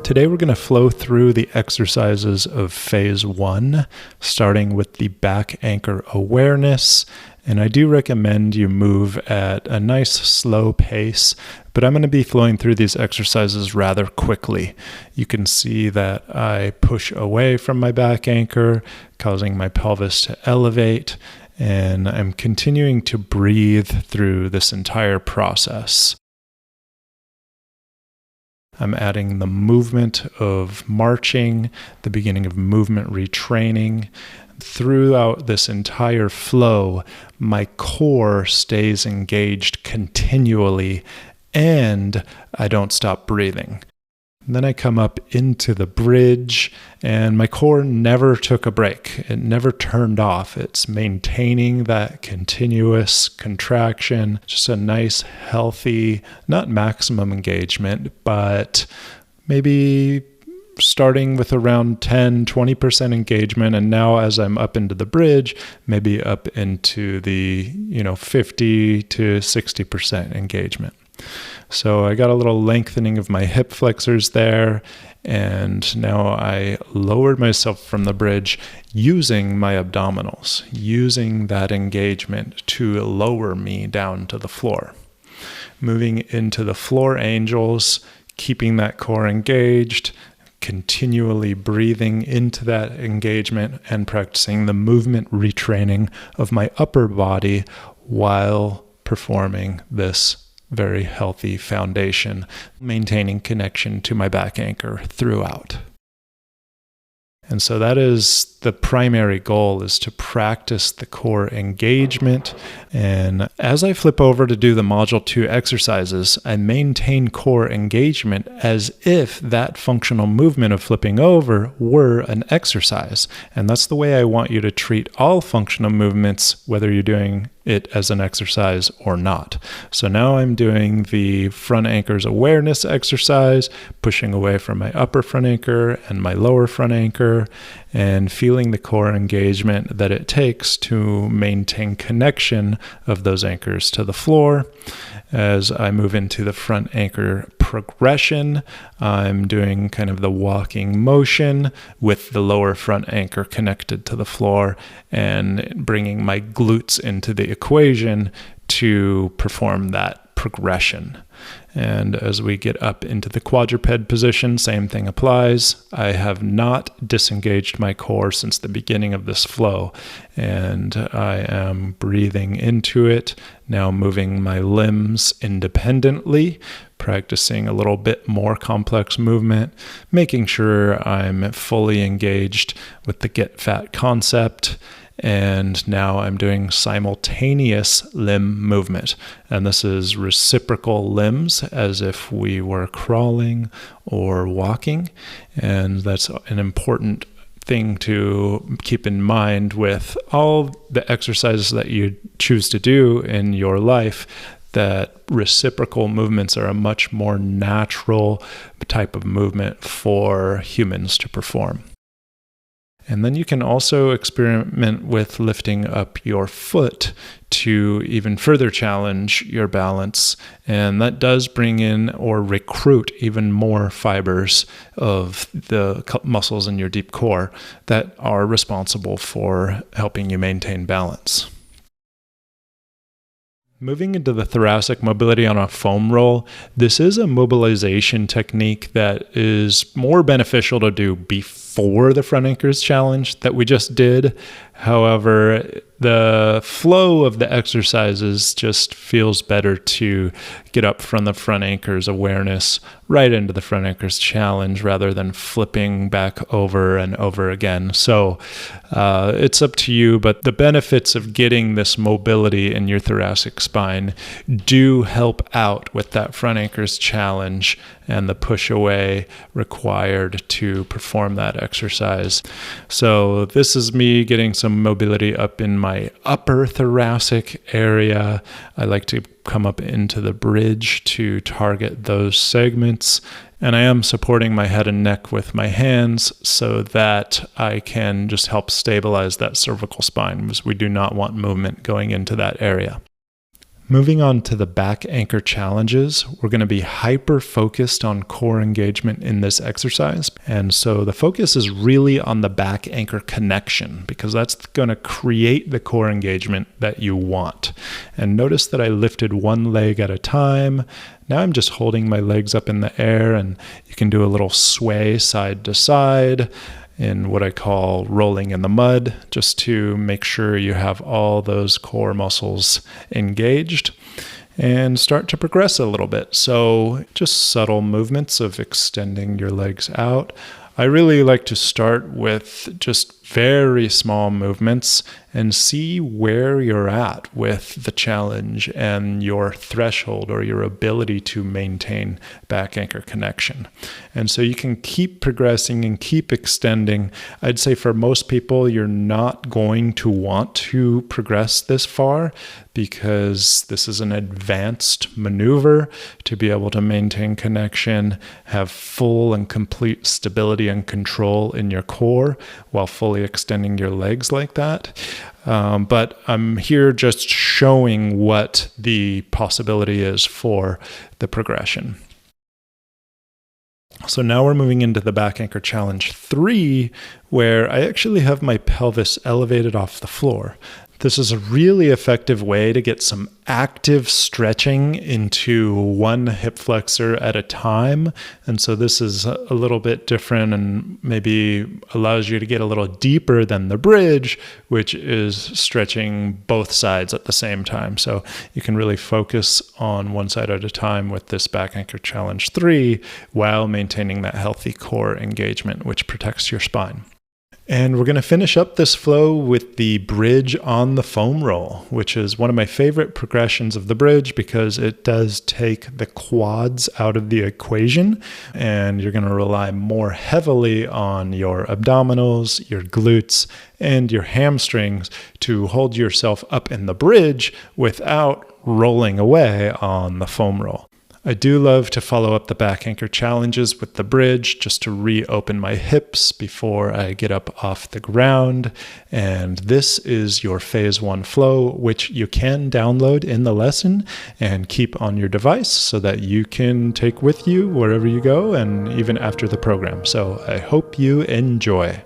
Today we're going to flow through the exercises of phase 1, starting with the back anchor awareness. And I do recommend you move at a nice slow pace, but I'm going to be flowing through these exercises rather quickly. You can see that I push away from my back anchor, causing my pelvis to elevate, and I'm continuing to breathe through this entire process. I'm adding the movement of marching, the beginning of movement retraining. Throughout this entire flow, my core stays engaged continually and I don't stop breathing. And then I come up into the bridge and my core never took a break. It never turned off. It's maintaining that continuous contraction, just a nice, healthy, not maximum engagement, but maybe starting with around 10-20% engagement, and now as I'm up into the bridge, maybe up into the 50 to 60% engagement. So I got a little lengthening of my hip flexors there, and now I lowered myself from the bridge using my abdominals, using that engagement to lower me down to the floor. Moving into the floor angels, keeping that core engaged, continually breathing into that engagement and practicing the movement retraining of my upper body while performing this very healthy foundation, maintaining connection to my back anchor throughout. And so that is the primary goal, is to practice the core engagement. And as I flip over to do the Module 2 exercises, I maintain core engagement as if that functional movement of flipping over were an exercise. And that's the way I want you to treat all functional movements, whether you're doing it as an exercise or not. So now I'm doing the front anchor's awareness exercise, pushing away from my upper front anchor and my lower front anchor, and feeling the core engagement that it takes to maintain connection of those anchors to the floor. As I move into the front anchor progression, I'm doing kind of the walking motion with the lower front anchor connected to the floor and bringing my glutes into the equation to perform that progression. And as we get up into the quadruped position, same thing applies. I have not disengaged my core since the beginning of this flow, and I am breathing into it, now moving my limbs independently, practicing a little bit more complex movement, making sure I'm fully engaged with the get fat concept. And now I'm doing simultaneous limb movement. And this is reciprocal limbs, as if we were crawling or walking. And that's an important thing to keep in mind with all the exercises that you choose to do in your life, that reciprocal movements are a much more natural type of movement for humans to perform. And then you can also experiment with lifting up your foot to even further challenge your balance. And that does bring in or recruit even more fibers of the muscles in your deep core that are responsible for helping you maintain balance. Moving into the thoracic mobility on a foam roll, this is a mobilization technique that is more beneficial to do before the front anchors challenge that we just did. However, the flow of the exercises just feels better to get up from the front anchor's awareness right into the front anchor's challenge rather than flipping back over and over again. So it's up to you, but the benefits of getting this mobility in your thoracic spine do help out with that front anchor's challenge and the push away required to perform that exercise. So this is me getting some mobility up in my upper thoracic area. I like to come up into the bridge to target those segments. And I am supporting my head and neck with my hands so that I can just help stabilize that cervical spine, because we do not want movement going into that area. Moving on to the back anchor challenges, we're going to be hyper focused on core engagement in this exercise. And so the focus is really on the back anchor connection because that's going to create the core engagement that you want. And notice that I lifted one leg at a time. Now I'm just holding my legs up in the air, and you can do a little sway side to side in what I call rolling in the mud, just to make sure you have all those core muscles engaged, and start to progress a little bit. So just subtle movements of extending your legs out. I really like to start with just very small movements and see where you're at with the challenge and your threshold or your ability to maintain back anchor connection. And so you can keep progressing and keep extending. I'd say for most people, you're not going to want to progress this far because this is an advanced maneuver to be able to maintain connection, have full and complete stability and control in your core while fully extending your legs like that. But I'm here just showing what the possibility is for the progression. So now we're moving into the back anchor challenge 3, where I actually have my pelvis elevated off the floor. This is a really effective way to get some active stretching into one hip flexor at a time. And so this is a little bit different and maybe allows you to get a little deeper than the bridge, which is stretching both sides at the same time. So you can really focus on one side at a time with this back anchor challenge 3 while maintaining that healthy core engagement, which protects your spine. And we're going to finish up this flow with the bridge on the foam roll, which is one of my favorite progressions of the bridge because it does take the quads out of the equation, and you're going to rely more heavily on your abdominals, your glutes, and your hamstrings to hold yourself up in the bridge without rolling away on the foam roll. I do love to follow up the back anchor challenges with the bridge just to reopen my hips before I get up off the ground. And this is your phase 1 flow, which you can download in the lesson and keep on your device so that you can take with you wherever you go and even after the program. So I hope you enjoy.